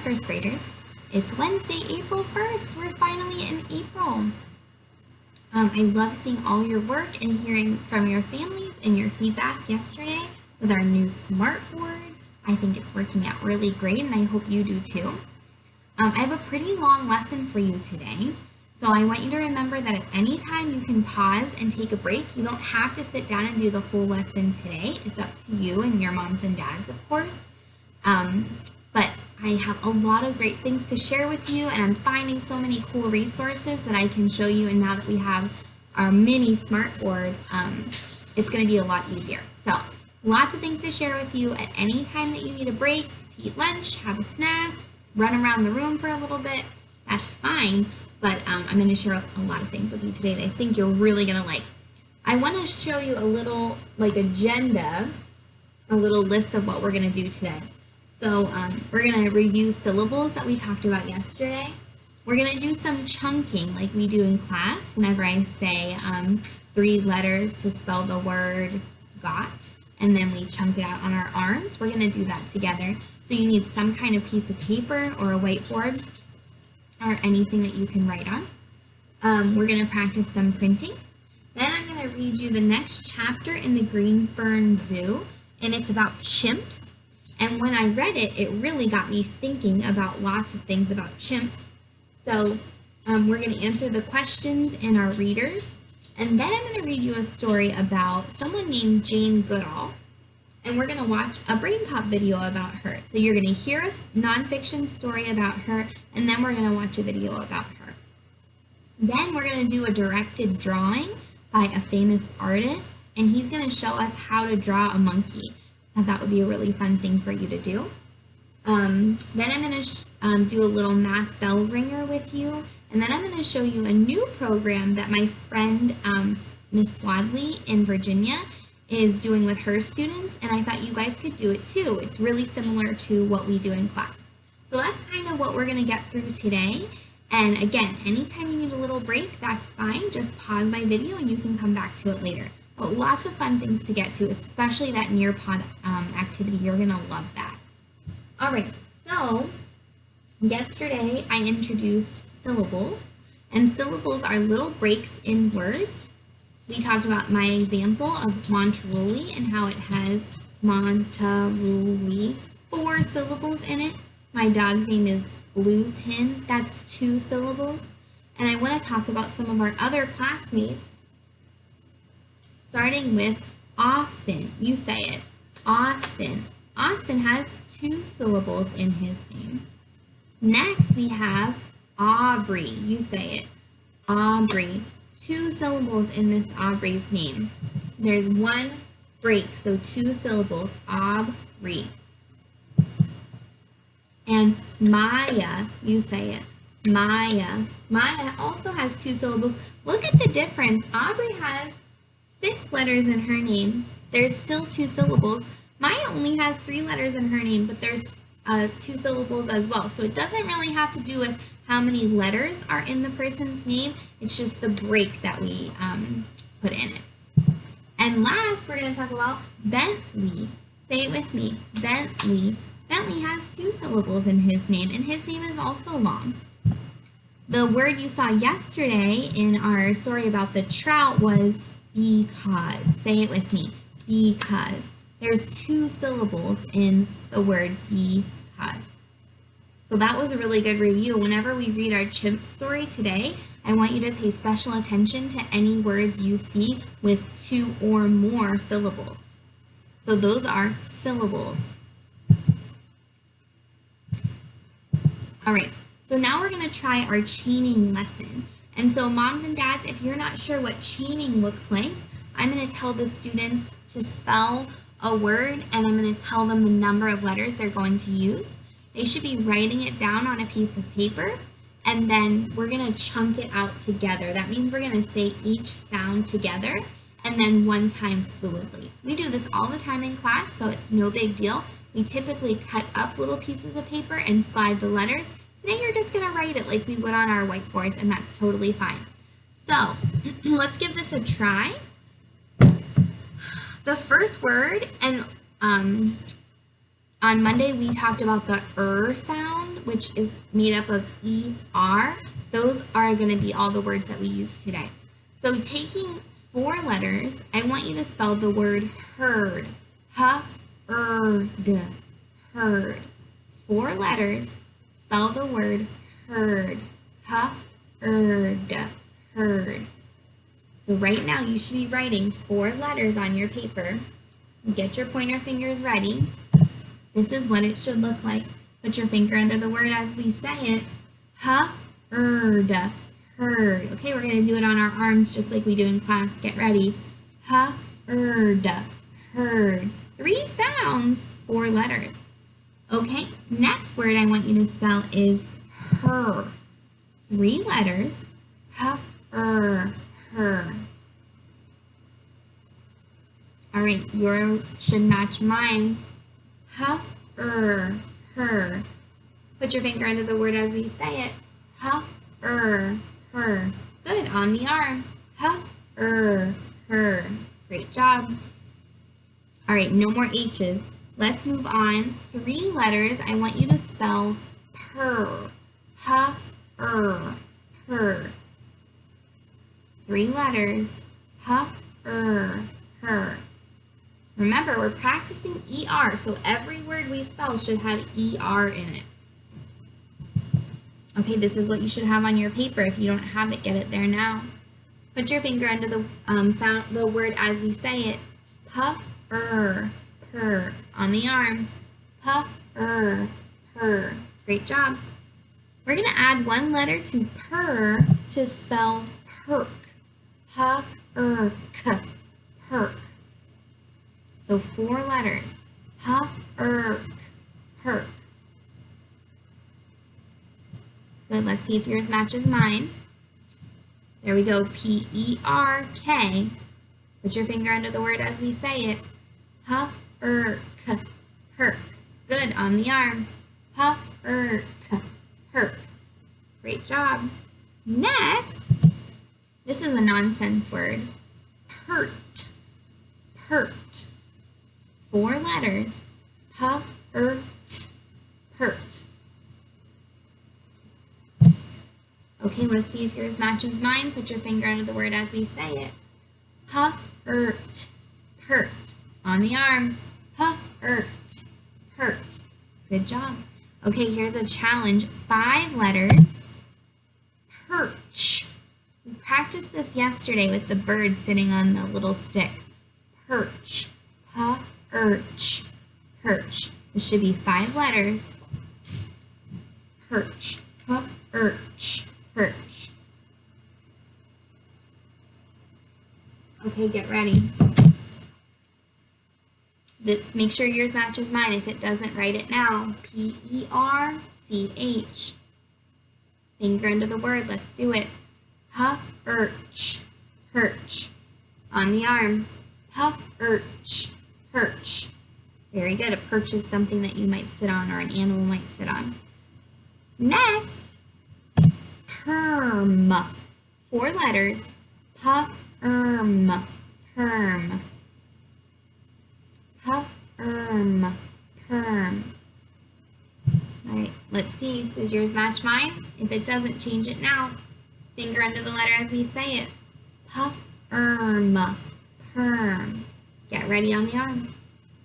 first graders. It's Wednesday, April 1st. We're finally in April. I love seeing all your work and hearing from your families and your feedback yesterday with our new smart board. I think it's working out really great, and I hope you do too. I have a pretty long lesson for you today. So I want you to remember that at any time you can pause and take a break. You don't have to sit down and do the whole lesson today. It's up to you and your moms and dads, of course. But I have a lot of great things to share with you, and I'm finding so many cool resources that I can show you. And now that we have our mini smart board, it's going to be a lot easier. So lots of things to share with you at any time that you need a break, to eat lunch, have a snack, run around the room for a little bit. That's fine. But I'm going to share a lot of things with you today that I think you're really going to like. I want to show you a little agenda, a little list of what we're going to do today. So we're going to review syllables that we talked about yesterday. We're going to do some chunking like we do in class whenever I say 3 letters to spell the word got, and then we chunk it out on our arms. We're going to do that together. So you need some kind of piece of paper or a whiteboard or anything that you can write on. We're going to practice some printing. Then I'm going to read you the next chapter in the Green Fern Zoo, and it's about chimps. And when I read it, it really got me thinking about lots of things about chimps. So we're going to answer the questions in our readers. And then I'm going to read you a story about someone named Jane Goodall. And we're going to watch a Brain Pop video about her. So you're going to hear a nonfiction story about her, and then we're going to watch a video about her. Then we're going to do a directed drawing by a famous artist, and he's going to show us how to draw a monkey. That would be a really fun thing for you to do. Then I'm going to do a little math bell ringer with you, and then I'm going to show you a new program that my friend Miss Swadley in Virginia is doing with her students, and I thought you guys could do it too. It's really similar to what we do in class. So that's kind of what we're going to get through today. And again, anytime you need a little break, that's fine. Just pause my video and you can come back to it later. But lots of fun things to get to, especially that Nearpod activity. You're going to love that. All right, so yesterday I introduced syllables, and syllables are little breaks in words. We talked about my example of Monterey and how it has Monterey, 4 syllables in it. My dog's name is Blue Tin, that's 2 syllables. And I want to talk about some of our other classmates, starting with Austin. You say it, Austin. Austin has 2 syllables in his name. Next we have Aubrey. You say it, Aubrey. 2 syllables in Miss Aubrey's name. There's 1 break, so 2 syllables, Aubrey. And Maya, you say it, Maya. Maya also has 2 syllables. Look at the difference. Aubrey has 6 letters in her name. There's still 2 syllables. Maya only has 3 letters in her name, but there's 2 syllables as well. So it doesn't really have to do with how many letters are in the person's name. It's just the break that we put in it. And last, we're going to talk about Bentley. Say it with me, Bentley. Bentley has 2 syllables in his name, and his name is also long. The word you saw yesterday in our story about the trout was because. Say it with me, because. There's 2 syllables in the word because. So that was a really good review. Whenever we read our chimp story today, I want you to pay special attention to any words you see with 2 or more syllables. So those are syllables. All right, so now we're going to try our chaining lesson. And so moms and dads, if you're not sure what chaining looks like, I'm going to tell the students to spell a word, and I'm going to tell them the number of letters they're going to use. They should be writing it down on a piece of paper, and then we're going to chunk it out together. That means we're going to say each sound together and then one time fluidly. We do this all the time in class, so it's no big deal. We typically cut up little pieces of paper and slide the letters. Today you're just going to write it like we would on our whiteboards, and that's totally fine. So let's give this a try. The first word, and on Monday we talked about the sound which is made up of ER, those are going to be all the words that we use today. So taking 4 letters, I want you to spell the word heard. H-E-R-D. Heard. 4 letters, spell the word heard. H-E-R-D. Heard. So right now you should be writing 4 letters on your paper. Get your pointer fingers ready. This is what it should look like. Put your finger under the word as we say it. H-E-R-D. Heard. Okay, we're going to do it on our arms just like we do in class. Get ready. H-E-R-D. Heard. 3 sounds, 4 letters. Okay, next word I want you to spell is her. 3 letters. H-E-R. Her. All right, yours should match mine. H-E-R. Her. Put your finger under the word as we say it. H-E-R. Her. Good, on the arm. H-E-R. Her. Great job. All right, no more H's. Let's move on. 3 letters. I want you to spell purr. H-E-R. Purr. 3 letters. H-E-R. Her. Remember, we're practicing ER, so every word we spell should have ER in it. Okay, this is what you should have on your paper. If you don't have it, get it there now. Put your finger under the word as we say it. P-E-R. Per. On the arm. P-E-R. Per. Great job. We're going to add 1 letter to purr to spell perk. P-E-R-K. Perk. So 4 letters. P-E-R-K. Perk. Good, let's see if yours matches mine. There we go, P-E-R-K. Put your finger under the word as we say it. P-E-R-K. Perk. Good, on the arm. P-E-R-K. Perk. Great job. Next, this is a nonsense word. Pert. Pert. 4 letters. P-E-R-T. Pert. Okay, let's see if yours matches mine. Put your finger under the word as we say it. P-E-R-T. Pert. On the arm. P-E-R-T. Pert. Good job. Okay, here's a challenge. 5 letters. Perch. We practiced this yesterday with the bird sitting on the little stick. Perch. P-E-R-C. Perch. This should be 5 letters. Perch. P-E-R-C. Perch. Okay, get ready. Make sure yours matches mine. If it doesn't, write it now. P-E-R-C-H. Finger under the word. Let's do it. P-E-R-C. Perch. On the arm. P-E-R-C. Perch. Very good. A perch is something that you might sit on or an animal might sit on. Next, perm. 4 letters. P-E-R-M. Perm. P-E-R-M. Perm. All right, let's see. Does yours match mine? If it doesn't, change it now. Finger under the letter as we say it. P-E-R-M. Perm. Get ready on the arms.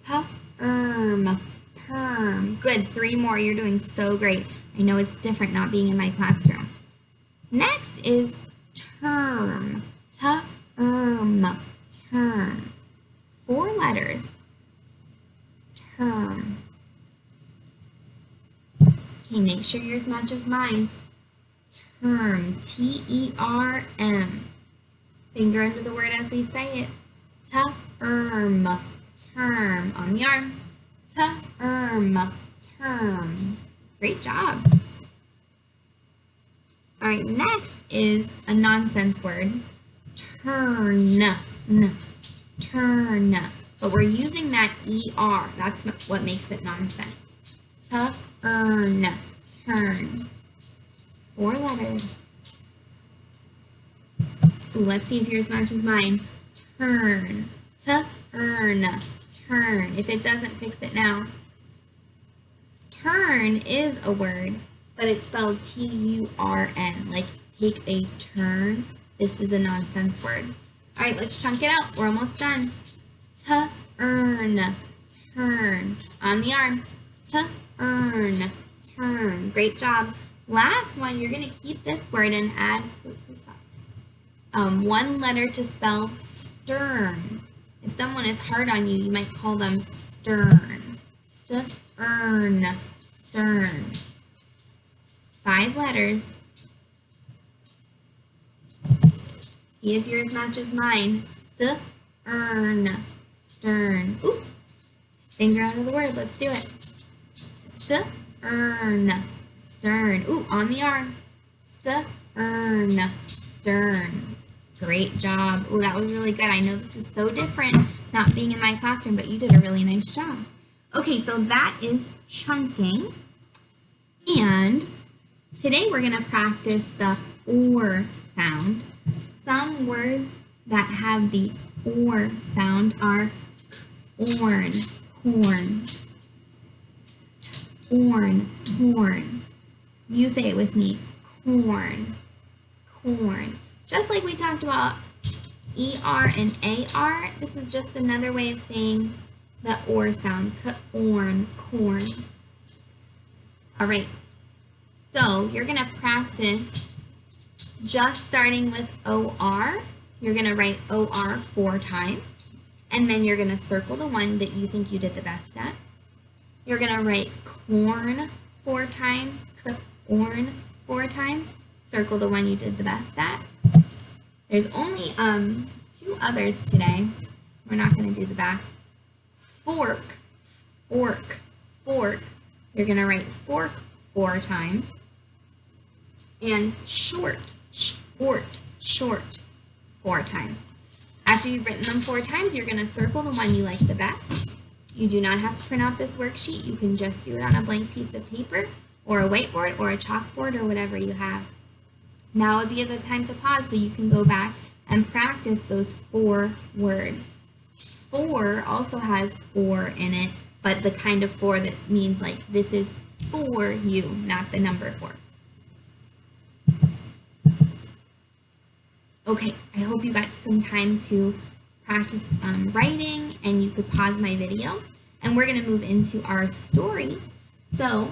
P-E-R-M. Perm. Good. 3 more. You're doing so great. I know it's different not being in my classroom. Next is term. T-E-R-M. Term. 4 letters. Term. Okay, make sure yours matches mine. Term. T-E-R-M. Finger under the word as we say it. Term. Term. On the arm. Term. Term. Great job. All right, next is a nonsense word. Turn. Turn. But we're using that ER. That's what makes it nonsense. Turn. Turn. 4 letters. Ooh, let's see if yours matches mine. Turn. Turn. Turn. If it doesn't, fix it now. turn is a word, but it's spelled T-U-R-N, like take a turn. This is a nonsense word. All right, let's chunk it out. We're almost done. Turn, turn, on the arm. Turn, turn. Great job. Last one, you're going to keep this word and add one letter to spell stern. If someone is hard on you, you might call them stern. Stern, stern. 5 letters. See if yours matches mine. Stern, stern. Ooh, finger out of the word. Let's do it. Stern, stern. Ooh, on the arm. Stern, stern. Great job. Ooh, that was really good. I know this is so different not being in my classroom, but you did a really nice job. Okay, so that is chunking. And today we're going to practice the or sound. Some words that have the or sound are orn, horn, torn, torn. You say it with me, corn, corn. Just like we talked about ER and AR, this is just another way of saying the or sound, corn, corn. All right, so you're going to practice just starting with OR. You're going to write OR 4 times, and then you're going to circle the one that you think you did the best at. You're going to write corn 4 times, corn 4 times, circle the one you did the best at. There's only 2 others today. We're not going to do the back. Fork, fork, fork. You're going to write fork 4 times. And short, short, short 4 times. After you've written them 4 times, you're going to circle the one you like the best. You do not have to print out this worksheet. You can just do it on a blank piece of paper or a whiteboard or a chalkboard or whatever you have. Now would be a good time to pause so you can go back and practice those 4 words. 4 also has or in it, but the kind of 4 that means like this is for you, not the number 4. Okay, I hope you got some time to practice writing, and you could pause my video. And we're going to move into our story. So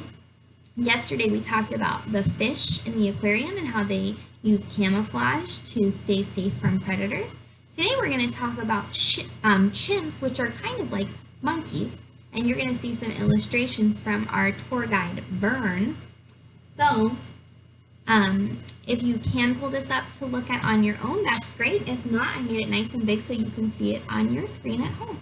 yesterday we talked about the fish in the aquarium and how they use camouflage to stay safe from predators. Today we're going to talk about chimps, which are kind of like monkeys, and you're going to see some illustrations from our tour guide, Vern. So if you can pull this up to look at on your own, that's great. If not, I made it nice and big so you can see it on your screen at home.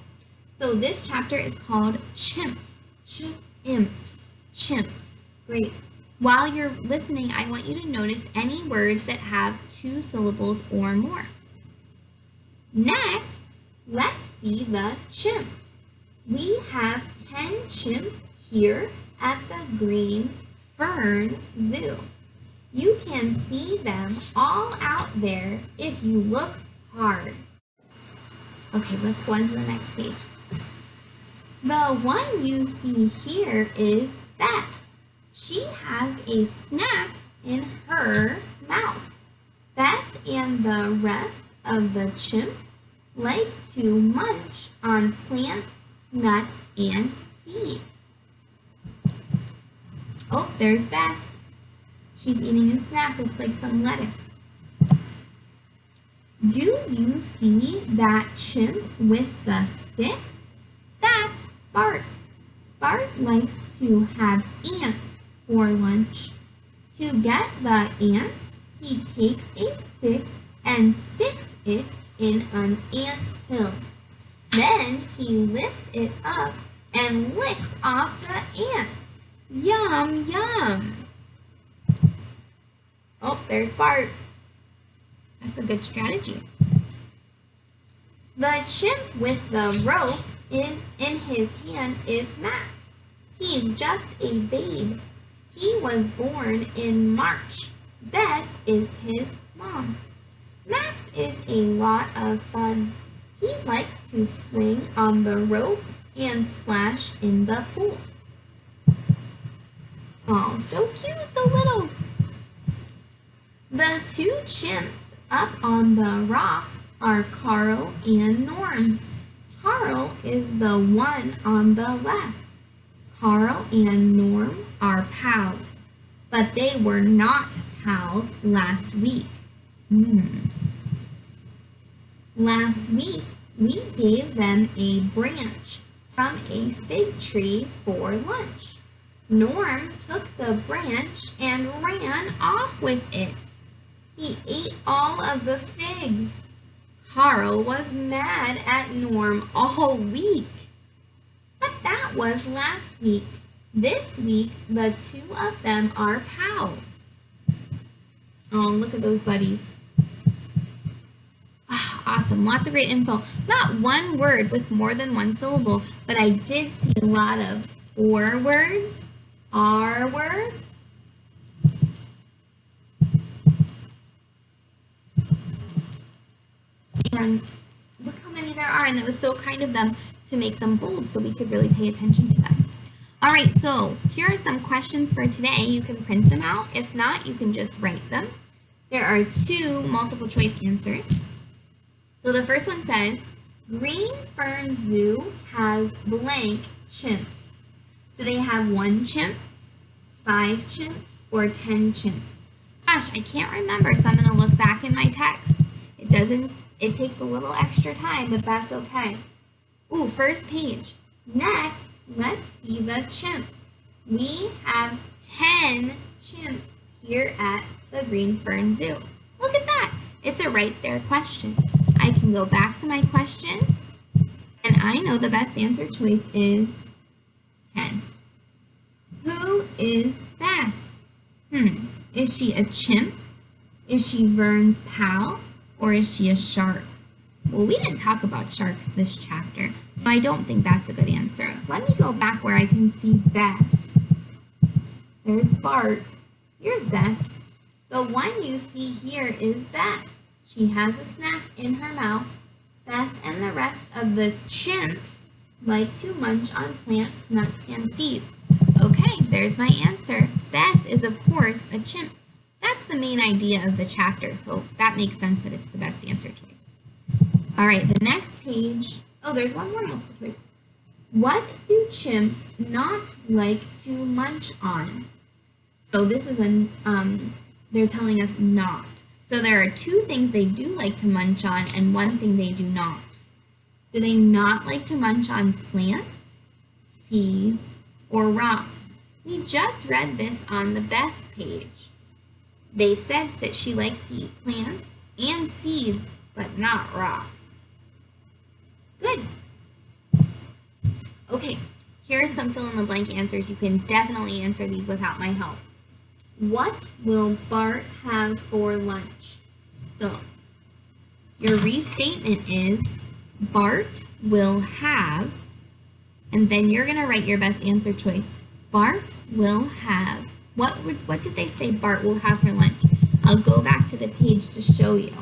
So this chapter is called Chimps. Chimps. Chimps. Great. While you're listening, I want you to notice any words that have 2 syllables or more. Next, let's see the chimps. We have 10 chimps here at the Green Fern Zoo. You can see them all out there if you look hard. Okay, let's go on to the next page. The one you see here is Bess. She has a snack in her mouth. Bess and the rest of the chimps like to munch on plants, nuts, and seeds. Oh, there's Bess. She's eating a snack. Looks like some lettuce. Do you see that chimp with the stick? That's Bart. Bart likes to have ants for lunch. To get the ants, he takes a stick and sticks it in an ant hill. Then he lifts it up and licks off the ants. Yum, yum. Oh, there's Bart. That's a good strategy. The chimp with the rope in his hand is Max. He's just a babe. He was born in March. Bess is his mom. Max is a lot of fun. He likes to swing on the rope and splash in the pool. Oh, so cute, so little. The two chimps up on the rocks are Carl and Norm. Carl is the one on the left. Carl and Norm are pals, but they were not pals last week. Last week, we gave them a branch from a fig tree for lunch. Norm took the branch and ran off with it. He ate all of the figs. Carl was mad at Norm all week. But that was last week. This week, the two of them are pals. Oh, look at those buddies. Awesome, lots of great info. Not one word with more than one syllable, but I did see a lot of or words, are words. And look how many there are, and it was so kind of them to make them bold so we could really pay attention to them. All right, so here are some questions for today. You can print them out. If not, you can just write them. There are two multiple choice answers. So the first one says, Green Fern Zoo has blank chimps. Do they have 1 chimp, 5 chimps, or 10 chimps? Gosh, I can't remember, so I'm going to look back in my text. It takes a little extra time, but that's okay. Ooh, first page. Next, let's see the chimps. We have 10 chimps here at the Green Fern Zoo. Look at that. It's a right there question. I can go back to my questions, and I know the best answer choice is 10. Who is Bess? Is she a chimp? Is she Vern's pal? Or is she a shark? Well, we didn't talk about sharks this chapter, so I don't think that's a good answer. Let me go back where I can see Bess. There's Bart. Here's Bess. The one you see here is Bess. She has a snack in her mouth. Bess and the rest of the chimps like to munch on plants, nuts, and seeds. Okay, there's my answer. Bess is, of course, a chimp. That's the main idea of the chapter, so that makes sense that it's the best answer choice. All right, the next page. Oh, there's one more multiple choice. What do chimps not like to munch on? So this is they're telling us not. So there are 2 things they do like to munch on and 1 thing they do not. Do they not like to munch on plants, seeds, or rocks? We just read this on the Bess page. They said that she likes to eat plants and seeds, but not rocks. Good. Okay, here are some fill-in-the-blank answers. You can definitely answer these without my help. What will Bart have for lunch? So, your restatement is Bart will have, and then you're going to write your best answer choice. Bart will have. What did they say Bart will have for lunch? I'll go back to the page to show you.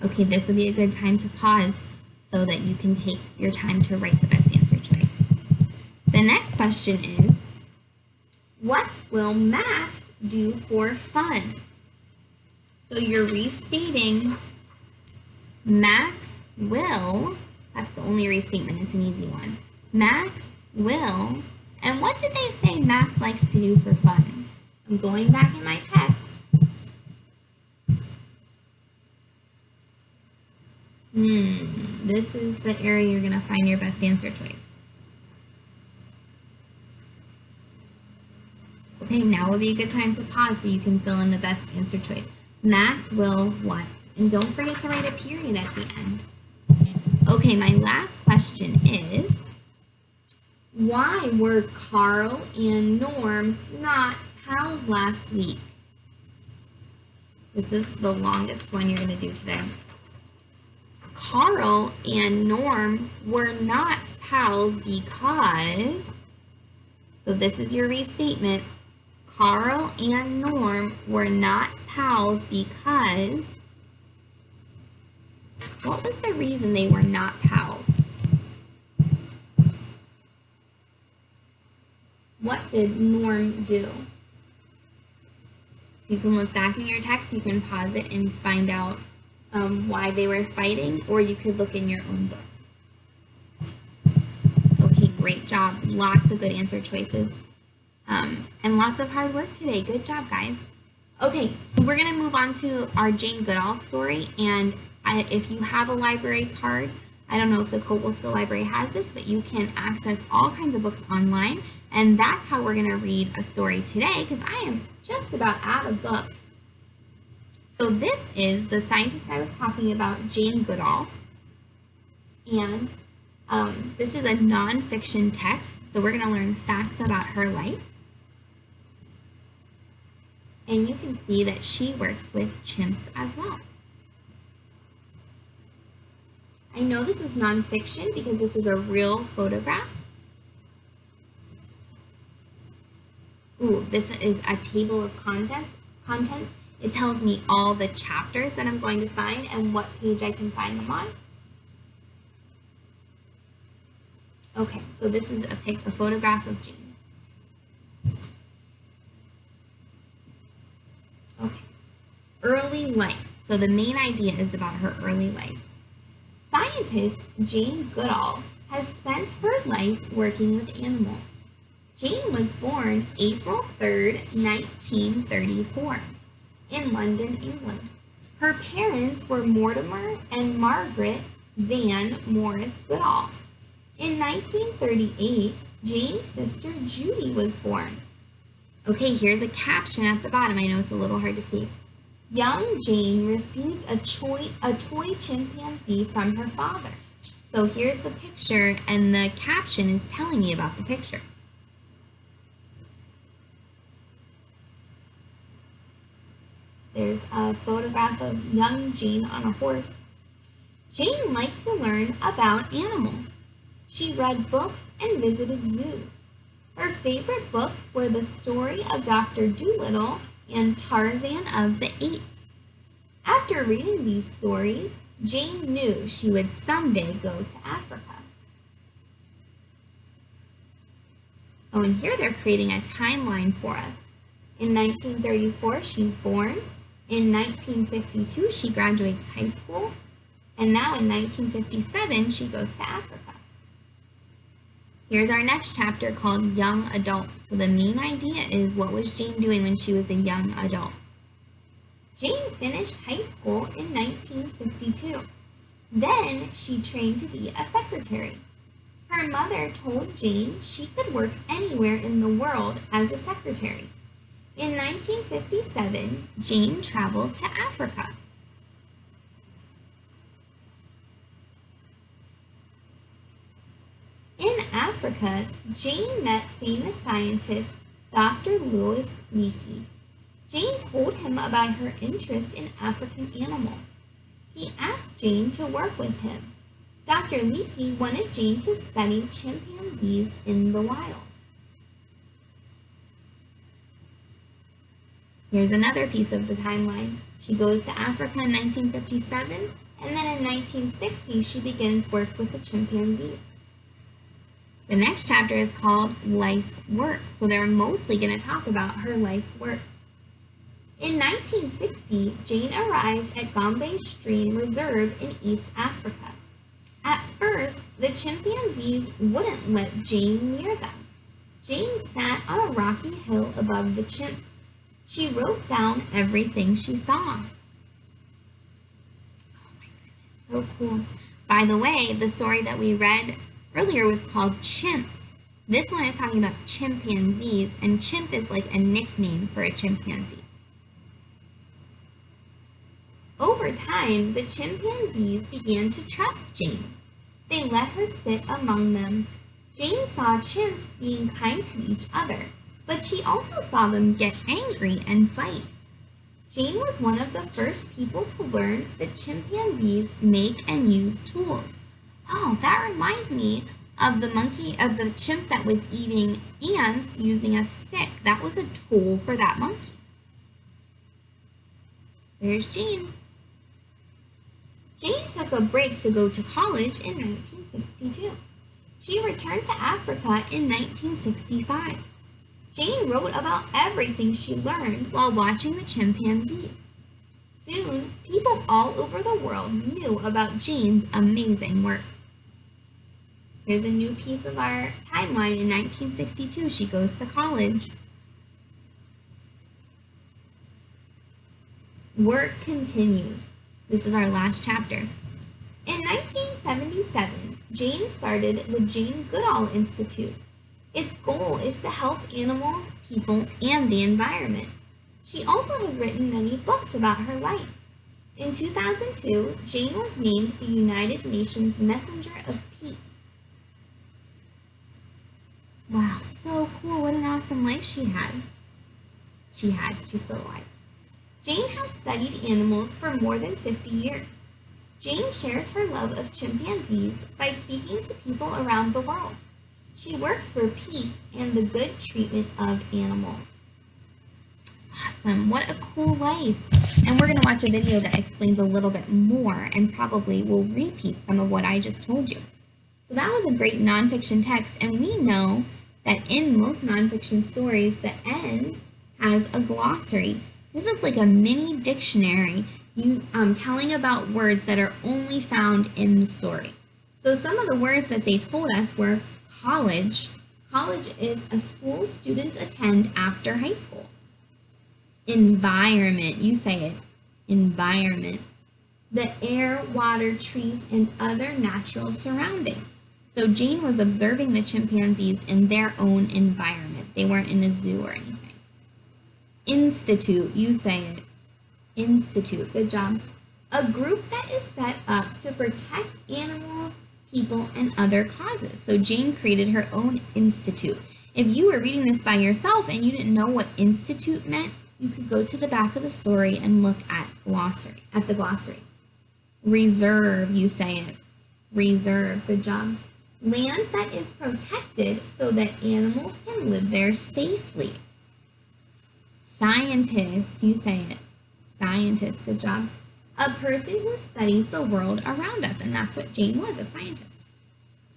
Okay, this will be a good time to pause so that you can take your time to write the best answer choice. The next question is, what will Max do for fun? So you're restating Max will, that's the only restatement, it's an easy one. Max will, and what did they say Max likes to do for fun? I'm going back in my text. This is the area you're going to find your best answer choice. Okay, now would be a good time to pause so you can fill in the best answer choice. Max will what? And don't forget to write a period at the end. Okay, my last question is, why were Carl and Norm not pals last week? This is the longest one you're going to do today. Carl and Norm were not pals because, so this is your restatement, Carl and Norm were not pals because, what was the reason they were not pals? What did Norm do? You can look back in your text, you can pause it and find out why they were fighting, or you could look in your own book. Okay, great job. Lots of good answer choices. And lots of hard work today. Good job, guys. Okay, so we're going to move on to our Jane Goodall story. And if you have a library card, I don't know if the Cobleskill Library has this, but you can access all kinds of books online. And that's how we're going to read a story today, because I am just about out of books. So this is the scientist I was talking about, Jane Goodall. And this is a nonfiction text, so we're going to learn facts about her life. And you can see that she works with chimps as well. I know this is nonfiction because this is a real photograph. Ooh, this is a table of contents. It tells me all the chapters that I'm going to find and what page I can find them on. Okay, so this is a photograph of Jane. Okay, early life. So the main idea is about her early life. Scientist Jane Goodall has spent her life working with animals. Jane was born April 3rd, 1934, in London, England. Her parents were Mortimer and Margaret Van Morris Goodall. In 1938, Jane's sister Judy was born. Okay, here's a caption at the bottom. I know it's a little hard to see. Young Jane received a toy chimpanzee from her father. So here's the picture, and the caption is telling me about the picture. There's a photograph of young Jane on a horse. Jane liked to learn about animals. She read books and visited zoos. Her favorite books were The Story of Dr. Dolittle and Tarzan of the Apes. After reading these stories, Jane knew she would someday go to Africa. Oh, and here they're creating a timeline for us. In 1934, she's born. In 1952, she graduates high school. And now in 1957, she goes to Africa. Here's our next chapter called Young Adult. So the main idea is, what was Jane doing when she was a young adult? Jane finished high school in 1952. Then she trained to be a secretary. Her mother told Jane she could work anywhere in the world as a secretary. In 1957, Jane traveled to Africa. In Africa, Jane met famous scientist Dr. Louis Leakey. Jane told him about her interest in African animals. He asked Jane to work with him. Dr. Leakey wanted Jane to study chimpanzees in the wild. Here's another piece of the timeline. She goes to Africa in 1957, and then in 1960, she begins work with the chimpanzees. The next chapter is called Life's Work, so they're mostly going to talk about her life's work. In 1960, Jane arrived at Gombe Stream Reserve in East Africa. At first, the chimpanzees wouldn't let Jane near them. Jane sat on a rocky hill above the chimps. She wrote down everything she saw. Oh my goodness, so cool. By the way, the story that we read earlier was called Chimps. This one is talking about chimpanzees, and chimp is like a nickname for a chimpanzee. Over time, the chimpanzees began to trust Jane. They let her sit among them. Jane saw chimps being kind to each other, but she also saw them get angry and fight. Jane was one of the first people to learn that chimpanzees make and use tools. Oh, that reminds me of the chimp that was eating ants using a stick. That was a tool for that monkey. There's Jane. Jane took a break to go to college in 1962. She returned to Africa in 1965. Jane wrote about everything she learned while watching the chimpanzees. Soon, people all over the world knew about Jane's amazing work. Here's a new piece of our timeline. In 1962, she goes to college. Work continues. This is our last chapter. In 1977, Jane started the Jane Goodall Institute. Its goal is to help animals, people, and the environment. She also has written many books about her life. In 2002, Jane was named the United Nations Messenger of Peace. Wow, so cool. What an awesome life she had. She's still alive. Jane has studied animals for more than 50 years. Jane shares her love of chimpanzees by speaking to people around the world. She works for peace and the good treatment of animals. Awesome, what a cool life. And we're going to watch a video that explains a little bit more and probably will repeat some of what I just told you. So that was a great nonfiction text, and we know that in most nonfiction stories, the end has a glossary. This is like a mini dictionary telling about words that are only found in the story. So some of the words that they told us were college. College is a school students attend after high school. Environment, you say it, environment. The air, water, trees, and other natural surroundings. So Jane was observing the chimpanzees in their own environment. They weren't in a zoo or anything. Institute, you say it. Institute, good job. A group that is set up to protect animals, people, and other causes. So Jane created her own institute. If you were reading this by yourself and you didn't know what institute meant, you could go to the back of the story and look at the glossary. Reserve, you say it. Reserve, good job. Land that is protected so that animals can live there safely. Scientist, you say it. Scientist, good job. A person who studies the world around us, and that's what Jane was, a scientist.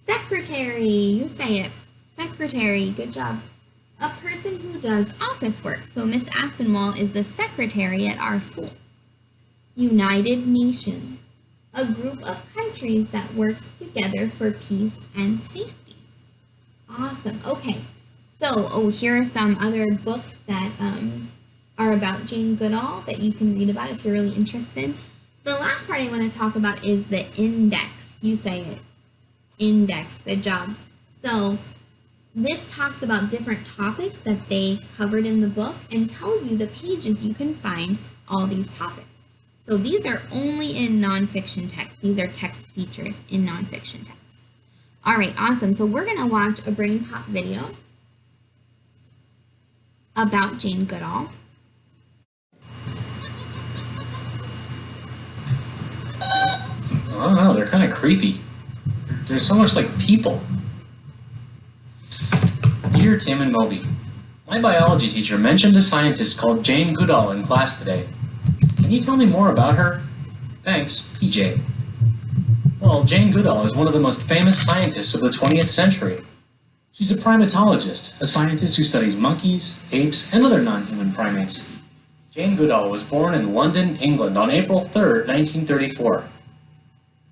Secretary, you say it. Secretary, good job. A person who does office work. So Miss Aspinwall is the secretary at our school. United Nations. A group of countries that works together for peace and safety. Awesome. Okay. So, here are some other books that are about Jane Goodall that you can read about if you're really interested. The last part I want to talk about is the index. You say it. Index. Good job. So, this talks about different topics that they covered in the book and tells you the pages you can find all these topics. So these are only in nonfiction text. These are text features in nonfiction texts. All right, awesome. So we're going to watch a Brain Pop video about Jane Goodall. I don't know, they're kind of creepy. They're so much like people. Dear Tim and Moby, my biology teacher mentioned a scientist called Jane Goodall in class today. Can you tell me more about her? Thanks, PJ. Well, Jane Goodall is one of the most famous scientists of the 20th century. She's a primatologist, a scientist who studies monkeys, apes, and other non-human primates. Jane Goodall was born in London, England on April 3rd, 1934.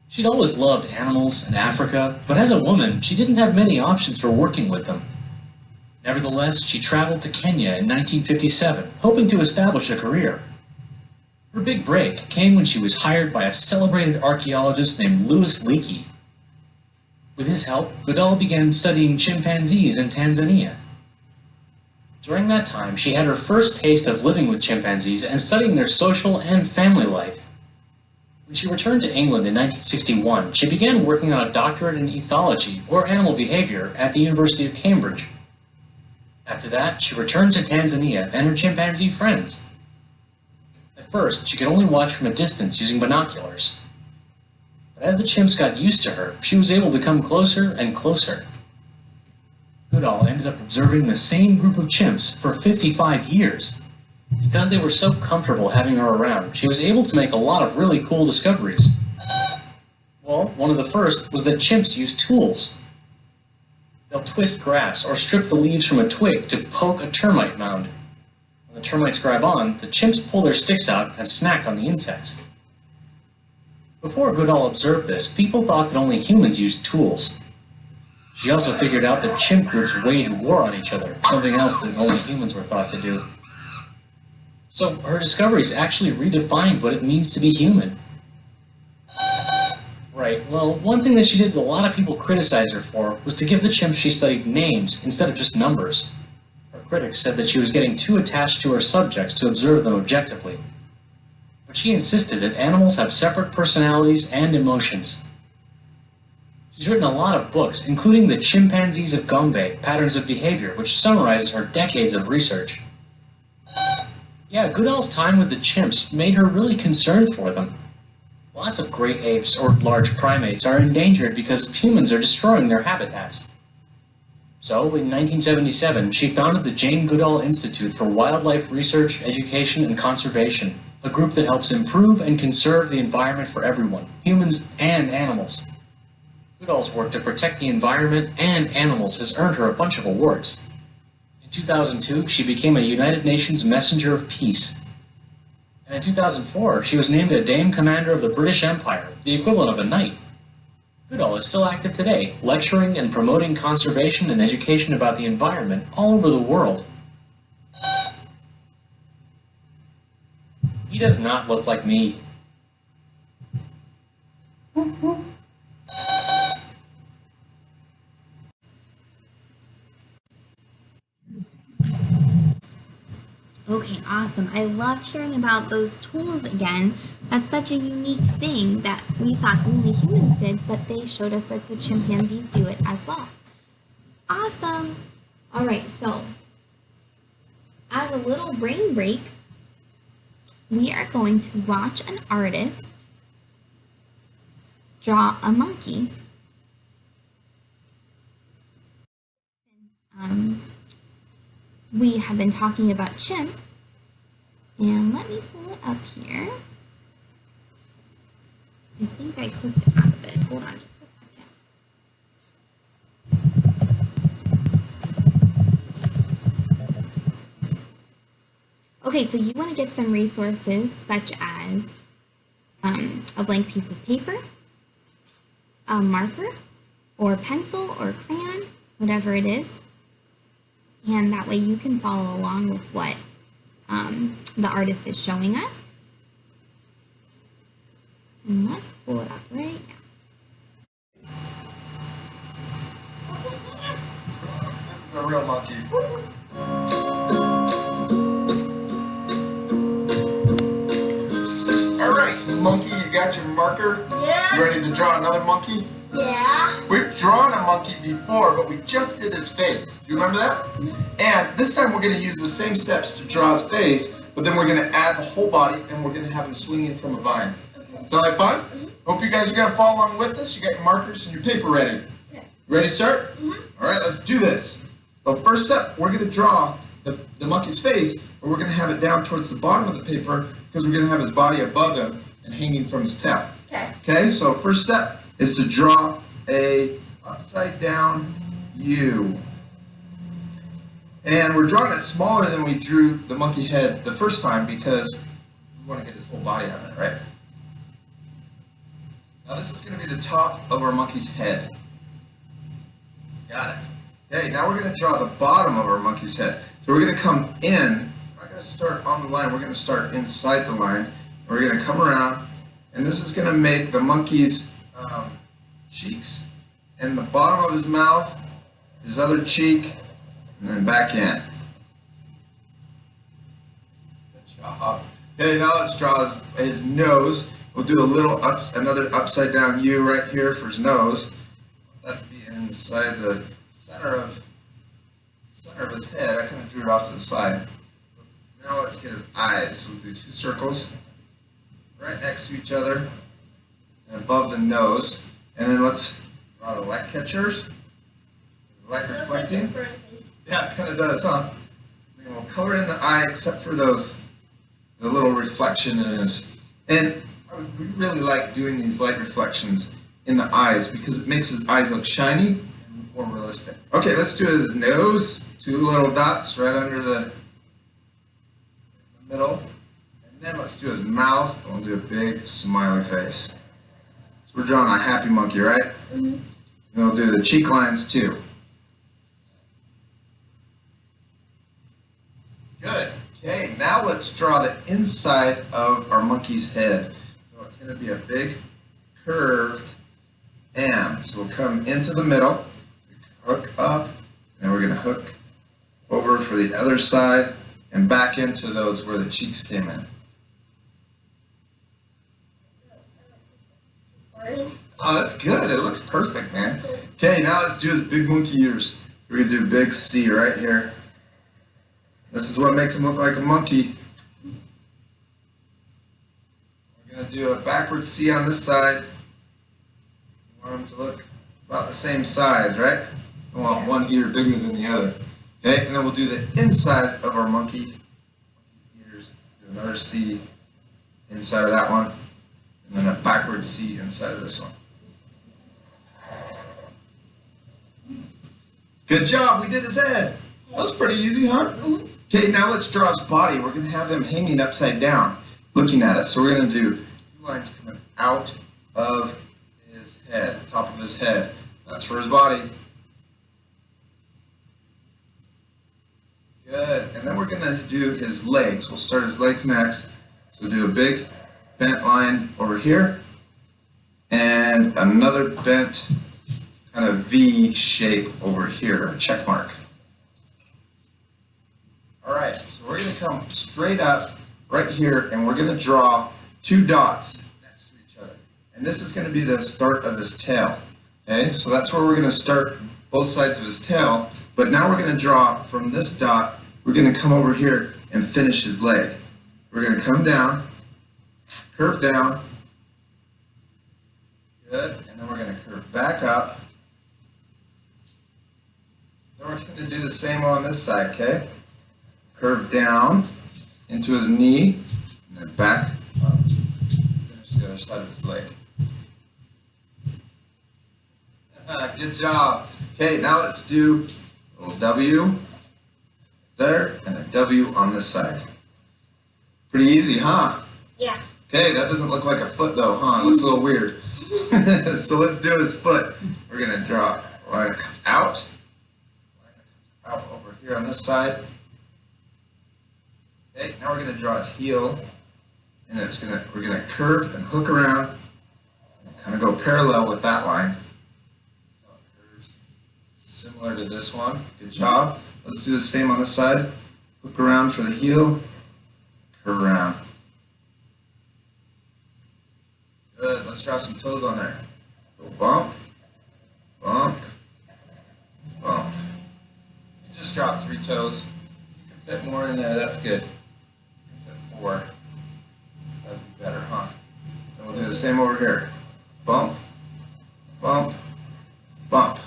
She'd always loved animals and Africa, but as a woman, she didn't have many options for working with them. Nevertheless, she traveled to Kenya in 1957, hoping to establish a career. Her big break came when she was hired by a celebrated archaeologist named Louis Leakey. With his help, Goodall began studying chimpanzees in Tanzania. During that time, she had her first taste of living with chimpanzees and studying their social and family life. When she returned to England in 1961, she began working on a doctorate in ethology, or animal behavior, at the University of Cambridge. After that, she returned to Tanzania and her chimpanzee friends. At first, she could only watch from a distance using binoculars. But as the chimps got used to her, she was able to come closer and closer. Goodall ended up observing the same group of chimps for 55 years. Because they were so comfortable having her around, she was able to make a lot of really cool discoveries. Well, one of the first was that chimps use tools. They'll twist grass or strip the leaves from a twig to poke a termite mound. When the termites grab on, the chimps pull their sticks out and snack on the insects. Before Goodall observed this, people thought that only humans used tools. She also figured out that chimp groups wage war on each other, something else that only humans were thought to do. So her discoveries actually redefined what it means to be human. Right, well, one thing that she did that a lot of people criticized her for was to give the chimps she studied names instead of just numbers. Her critics said that she was getting too attached to her subjects to observe them objectively. But she insisted that animals have separate personalities and emotions. She's written a lot of books, including The Chimpanzees of Gombe, Patterns of Behavior, which summarizes her decades of research. Yeah, Goodall's time with the chimps made her really concerned for them. Lots of great apes, or large primates, are endangered because humans are destroying their habitats. So, in 1977, she founded the Jane Goodall Institute for Wildlife Research, Education, and Conservation, a group that helps improve and conserve the environment for everyone, humans and animals. Goodall's work to protect the environment and animals has earned her a bunch of awards. In 2002, she became a United Nations Messenger of Peace. And in 2004, she was named a Dame Commander of the British Empire, the equivalent of a knight. Goodall is still active today, lecturing and promoting conservation and education about the environment all over the world. He does not look like me. Okay, awesome. I loved hearing about those tools again. That's such a unique thing that we thought only humans did, but they showed us that the chimpanzees do it as well. Awesome. All right, so as a little brain break, we are going to watch an artist draw a monkey. We have been talking about chimps, and let me pull it up here. I think I clicked out of it. Hold on just a second. Okay, so you want to get some resources such as a blank piece of paper, a marker, or pencil or crayon, whatever it is. And that way you can follow along with what the artist is showing us. And let's pull it up right now. This is a real monkey. Alright, monkey, you got your marker? Yeah. You ready to draw another monkey? Yeah. We've drawn a monkey before, but we just did his face. Do you remember that? And this time we're going to use the same steps to draw his face, but then we're going to add the whole body and we're going to have him swinging from a vine. Sound like fun? Hope you guys are going to follow along with us. You got your markers and your paper ready. Ready to start? Alright, let's do this. The first step, we're going to draw the monkey's face, but we're going to have it down towards the bottom of the paper because we're going to have his body above him and hanging from his tail. Okay. Okay, so first step is to draw a upside down U. And we're drawing it smaller than we drew the monkey head the first time because we want to get his whole body on it, right? Now this is going to be the top of our monkey's head. Got it. Okay, now we're going to draw the bottom of our monkey's head. So we're going to come in. We're not going to start on the line. We're going to start inside the line. We're going to come around, and this is going to make the monkey's cheeks and the bottom of his mouth, his other cheek, and then back in. Good job. Okay, now let's draw his nose. We'll do a little another upside down U right here for his nose. That'd be inside the center of his head. I kind of drew it off to the side. Now let's get his eyes. So we'll do two circles right next to each other and above the nose. And then let's draw the light catchers. Light reflecting. Yeah, it kind of does, huh? And we'll color in the eye except for the little reflection in his. And we really like doing these light reflections in the eyes because it makes his eyes look shiny. And more realistic. Okay, let's do his nose. 2 little dots right under the middle. And then let's do his mouth. We'll do a big smiley face. So we're drawing a happy monkey, right? Mm-hmm. And we'll do the cheek lines too. Good. Okay, now let's draw the inside of our monkey's head. So it's going to be a big curved M. So we'll come into the middle, hook up, and we're going to hook over for the other side and back into those where the cheeks came in. Oh, that's good. It looks perfect, man. Okay, now let's do his big monkey ears. We're going to do a big C right here. This is what makes him look like a monkey. We're going to do a backward C on this side. We want him to look about the same size, right? We want one ear bigger than the other. Okay, and then we'll do the inside of our monkey's ears. Do another C inside of that one. And then a backward C inside of this one. Good job, we did his head. That was pretty easy, huh? Okay, now let's draw his body. We're going to have him hanging upside down, looking at us. So we're going to do 2 lines coming out of his head, top of his head. That's for his body. Good. And then we're going to do his legs. We'll start his legs next. So we'll do a big bent line over here and another bent kind of V shape over here, a check mark. All right, so we're going to come straight up right here and we're going to draw 2 dots next to each other. And this is going to be the start of his tail. Okay, so that's where we're going to start both sides of his tail. But now we're going to draw from this dot, we're going to come over here and finish his leg. We're going to come down, curve down. Good, and then we're going to curve back up. Then we're going to do the same on this side, okay? Curve down into his knee, and then back up. Finish the other side of his leg. Good job. Okay, now let's do a little W there and a W on this side. Pretty easy, huh? Yeah. Okay, that doesn't look like a foot though, huh? It looks a little weird. So let's do his foot. We're going to draw a line that comes out. Line that comes out over here on this side. Okay, now we're going to draw his heel. And we're going to curve and hook around. And kind of go parallel with that line. Curves similar to this one. Good job. Let's do the same on this side. Hook around for the heel. Curve around. Good. Let's draw some toes on there. Go bump, bump, bump. You just drop 3 toes. You can fit more in there. That's good. You can fit 4. That'd be better, huh? And we'll do the same over here. Bump, bump, bump.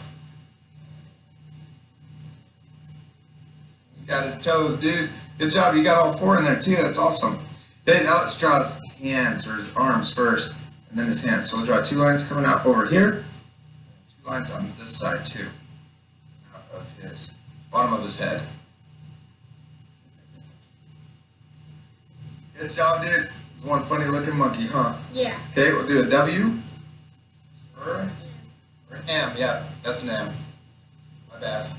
You got his toes, dude. Good job. You got all 4 in there too. That's awesome. Okay, now let's draw his hands or his arms first. And then his hands. So we'll draw 2 lines coming out over here, 2 lines on this side too, out of his bottom of his head. Good job, dude. This is one funny looking monkey, huh? Yeah. Okay, we'll do a W or an M. Yeah, that's an M. My bad.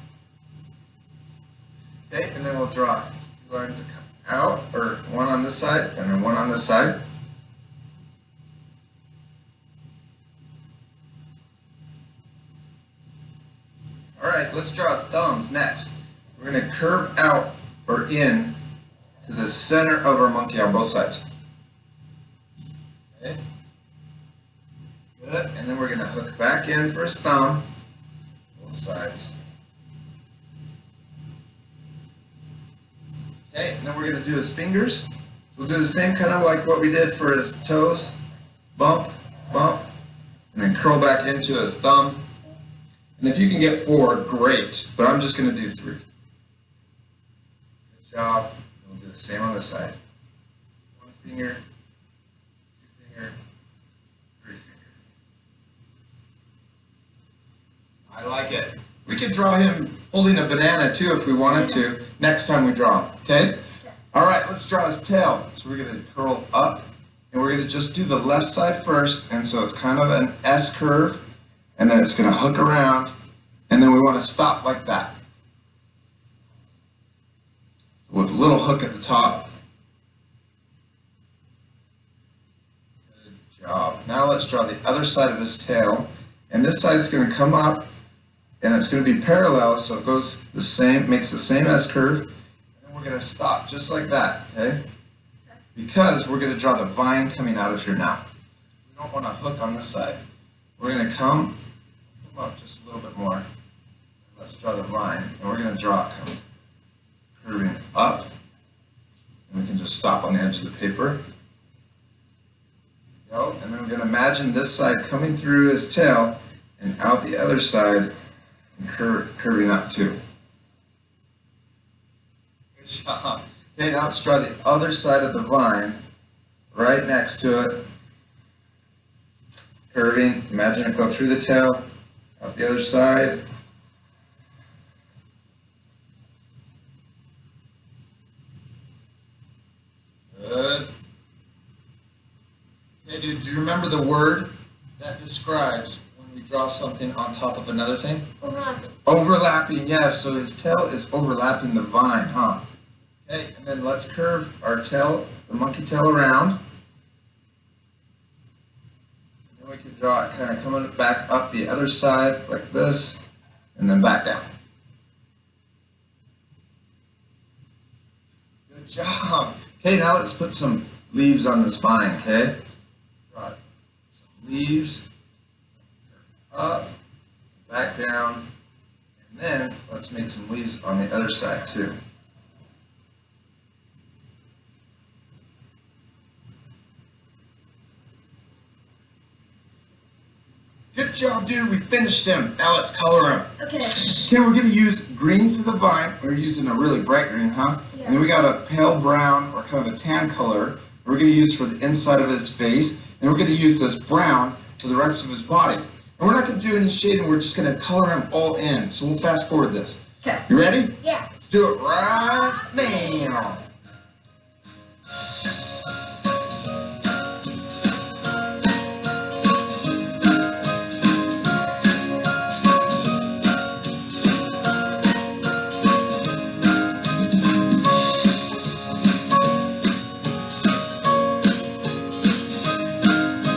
Okay, and then we'll draw 2 lines that come out, or 1 on this side and then 1 on this side. All right, let's draw his thumbs next. We're going to curve out or in to the center of our monkey on both sides. Okay. Good. And then we're going to hook back in for his thumb, both sides. Okay, and then we're going to do his fingers. So we'll do the same kind of like what we did for his toes. Bump, bump, and then curl back into his thumb. And if you can get 4, great, but I'm just going to do 3. Good job. We'll do the same on this side. 1 finger, 2 finger, 3 finger. I like it. We could draw him holding a banana too if we wanted to, next time we draw him, okay? All right, let's draw his tail. So we're gonna curl up, and we're gonna just do the left side first, and so it's kind of an S curve, and then it's gonna hook around, and then we wanna stop like that. With a little hook at the top. Good job. Now let's draw the other side of his tail, and this side's gonna come up, and it's going to be parallel, so it goes the same, makes the same S curve, and then we're going to stop just like that, okay? Because we're going to draw the vine coming out of here now. We don't want to hook on this side. We're going to come up just a little bit more. Let's draw the vine, and we're going to draw it curving up, and we can just stop on the edge of the paper. Go, and then we're going to imagine this side coming through his tail and out the other side. Curving up too. Good job. Okay, now let's draw the other side of the vine right next to it. Curving. Imagine it go through the tail, out the other side. Good. Okay, do you remember the word that describes we draw something on top of another thing? Overlapping. Overlapping, yes. So his tail is overlapping the vine, huh? Okay, and then let's curve our tail, the monkey tail around. And then we can draw it kind of coming back up the other side like this, and then back down. Good job. Okay, now let's put some leaves on this vine, okay? Draw some leaves. Up, back down, and then let's make some leaves on the other side too. Good job, dude. We finished him. Now let's color him. Okay. Okay, we're going to use green for the vine. We're using a really bright green, huh? Yeah. And then we got a pale brown or kind of a tan color we're going to use for the inside of his face. And we're going to use this brown for the rest of his body. And we're not going to do any shading, we're just going to color him all in. So we'll fast forward this. Okay. You ready? Yeah. Let's do it right now.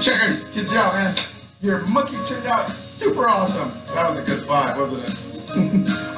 Cheers! Good job, man. Your monkey turned out super awesome. That was a good fight, wasn't it?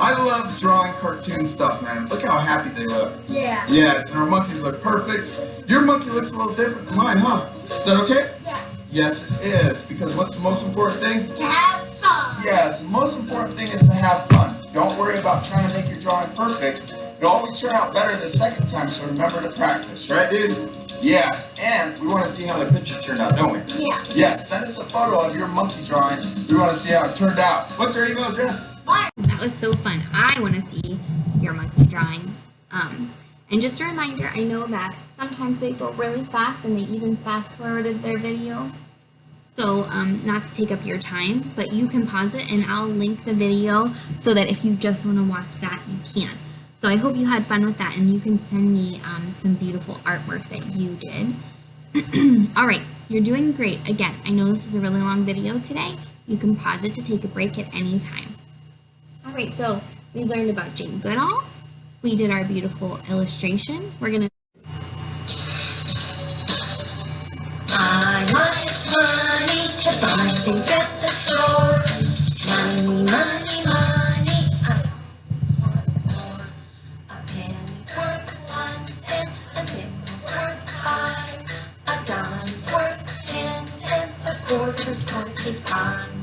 I love drawing cartoon stuff, man. Look how happy they look. Yeah. Yes, and our monkeys look perfect. Your monkey looks a little different than mine, huh? Is that okay? Yeah. Yes, it is. Because what's the most important thing? To have fun. Yes, the most important thing is to have fun. Don't worry about trying to make your drawing perfect. It'll always turn out better the second time, so remember to practice, right, dude? Yes, and we want to see how the picture turned out, don't we? Yeah. Yes, send us a photo of your monkey drawing. We want to see how it turned out. What's our email address? That was so fun. I want to see your monkey drawing. And just a reminder, I know that sometimes they go really fast and they even fast forwarded their video. So not to take up your time, but you can pause it and I'll link the video so that if you just want to watch that, you can. So I hope you had fun with that and you can send me some beautiful artwork that you did. All right, you're doing great. Again, I know this is a really long video today. You can pause it to take a break at any time. All right, so we learned about Jane Goodall. We did our beautiful illustration. We're gonna. I want money to buy things at the store. Money, money, money. I want more. A penny's worth 1 cent, a nickel's worth 5, a dime's worth 10 cents, a quarter's 25.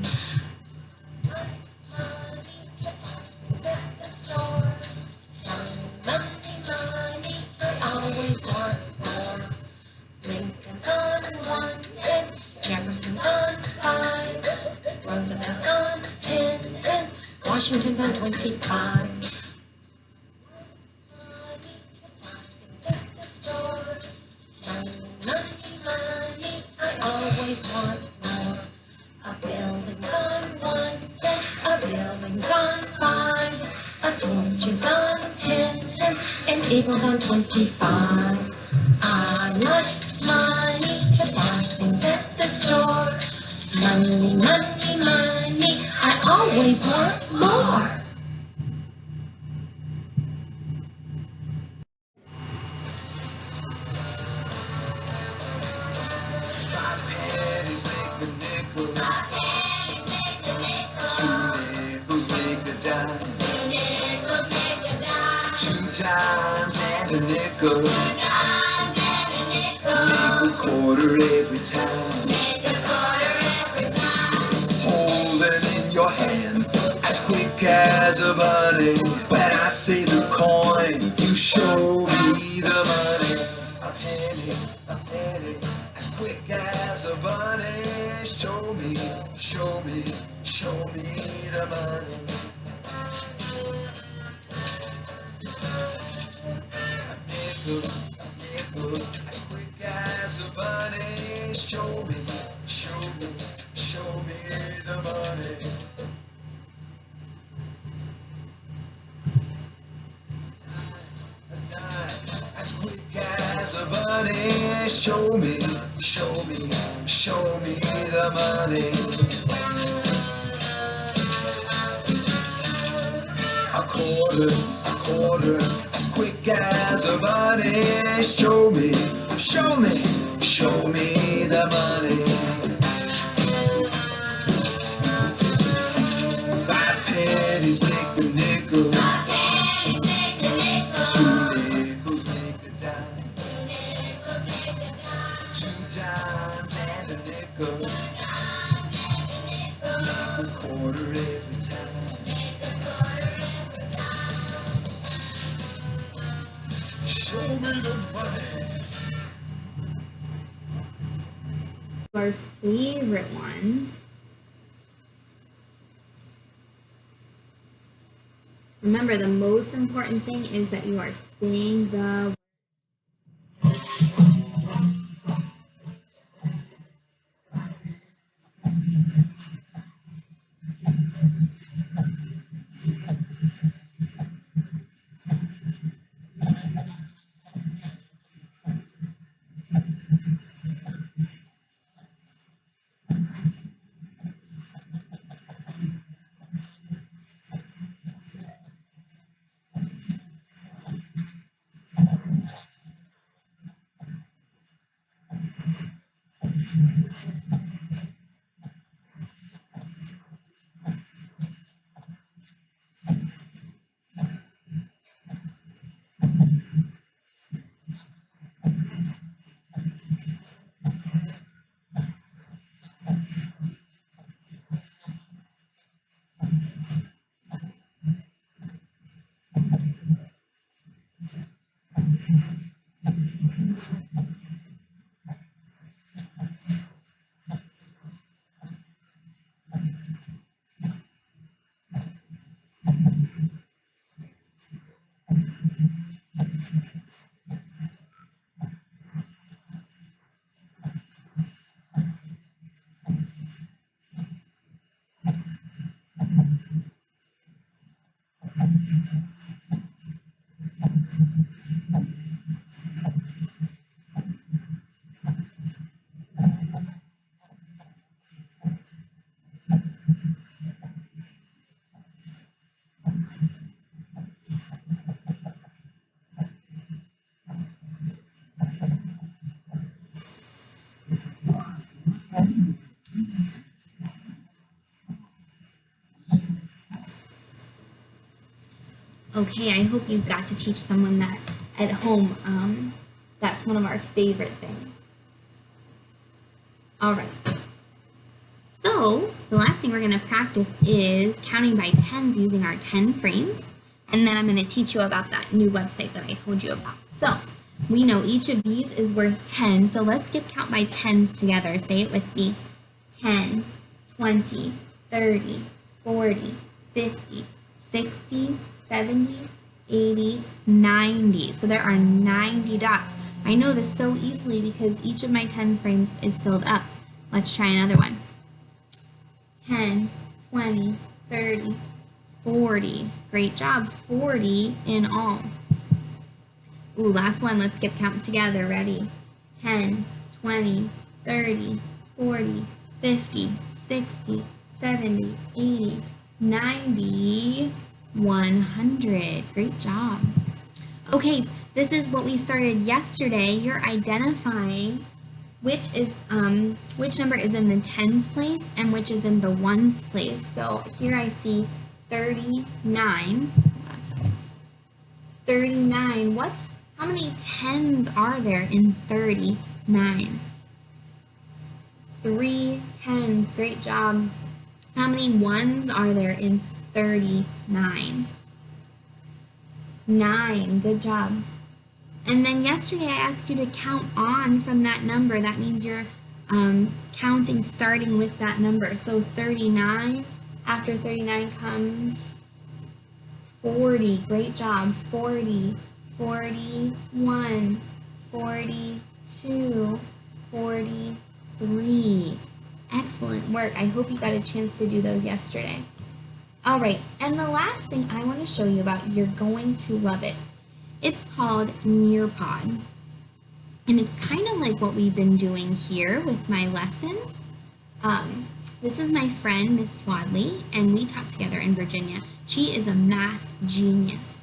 Lincoln's on 1 cent, Jefferson's on 5, Roosevelt's on 10 cents, Washington's on 25. Money, I always want more. A building's on 1 cent, a building's on 5. Inches on 10 cents and equals on 25. I like money to buy things at the store. Money, money, money, I always want more. Five pennies make a nickel. Two nickels make a dime. Two dimes and a nickel. Make a quarter every time. Hold it in your hand as quick as a bunny. When I say the coin, you show me the money. A penny, as quick as a bunny. Show me, show me, show me the money. A nickel, as quick as a bunny. Show me, show me, show me the money. A dime, as quick as a bunny. Show me, show me, show me the money. A quarter, as quick as a bunny. Show me, show me, show me the money. Five pennies make a nickel. Two nickels make a dime. Two dimes and a nickel. Make a quarter every time. Show me the money. Our favorite one. Remember, the most important thing is that you are saying the Okay, I hope you got to teach someone that at home. That's one of our favorite things. All right. So the last thing we're going to practice is counting by tens using our 10 frames. And then I'm going to teach you about that new website that I told you about. So we know each of these is worth 10. So let's skip count by tens together. Say it with me. 10, 20, 30, 40, 50, 60, 70, 80, 90. So there are 90 dots. I know this so easily because each of my 10 frames is filled up. Let's try another one. 10, 20, 30, 40. Great job. 40 in all. Ooh, last one. Let's get counting together. Ready? 10, 20, 30, 40, 50, 60, 70, 80, 90, 100. Great job. Okay, this is what we started yesterday. You're identifying which number is in the tens place and which is in the ones place. So here I see 39. 39. How many tens are there in 39? 3 tens. Great job. How many ones are there in 39? 9. Good job. And then yesterday I asked you to count on from that number. That means you're counting starting with that number. So 39. After 39 comes 40. Great job. 40, 41, 42, 43. Excellent work. I hope you got a chance to do those yesterday. All right, and the last thing I want to show you about, you're going to love it. It's called Nearpod. And it's kind of like what we've been doing here with my lessons. This is my friend, Miss Swadley, and we taught together in Virginia. She is a math genius.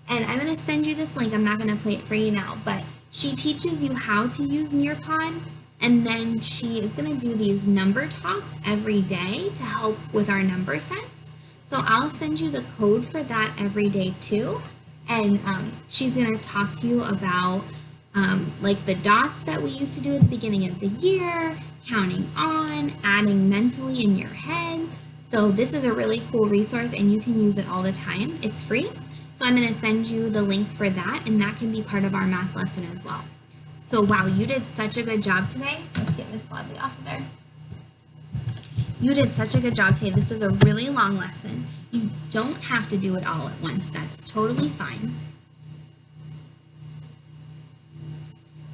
And I'm going to send you this link. I'm not going to play it for you now, but she teaches you how to use Nearpod, and then she is going to do these number talks every day to help with our number sets. So I'll send you the code for that every day too, and she's going to talk to you about like the dots that we used to do at the beginning of the year, counting on, adding mentally in your head. So this is a really cool resource and you can use it all the time. It's free. So I'm going to send you the link for that, and that can be part of our math lesson as well. So wow, you did such a good job today. Let's get Miss Wadley off of there. You did such a good job today. This was a really long lesson. You don't have to do it all at once. That's totally fine.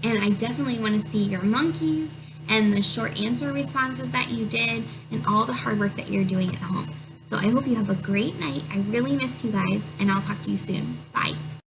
And I definitely want to see your monkeys and the short answer responses that you did and all the hard work that you're doing at home. So I hope you have a great night. I really miss you guys, and I'll talk to you soon. Bye.